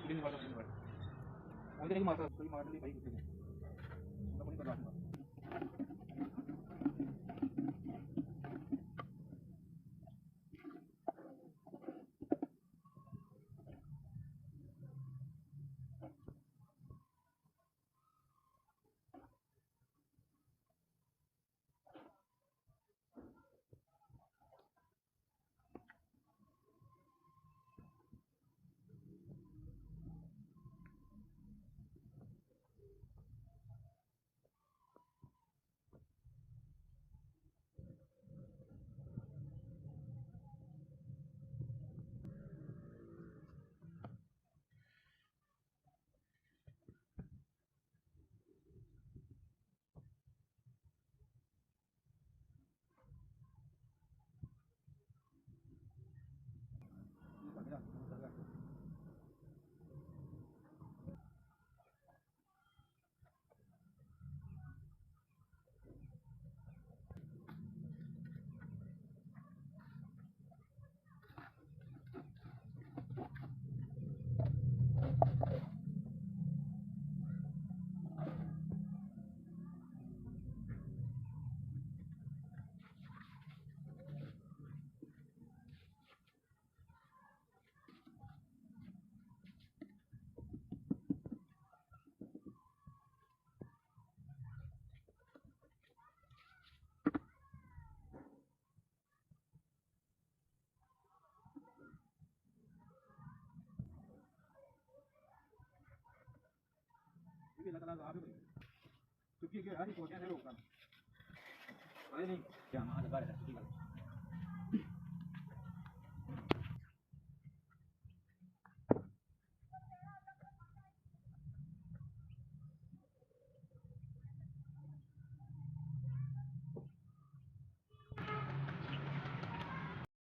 ਨਹੀਂ ਵਾਟਾ ਨਹੀਂ ਵਾਟਾ ਉਹਦੇ ਲਈ ਮਾਤਾ ਕੋਈ ਮਾਰ ਲਈ ਭਾਈ ਕੁੱਤੇ ਨੇ ਉਹਦਾ ਕੋਈ ਬਰਦਾਸ਼ਤ ਨਹੀਂ लगता है क्योंकि यार ये कोटियां से लोग का अरे नहीं क्या मां लगा रहा है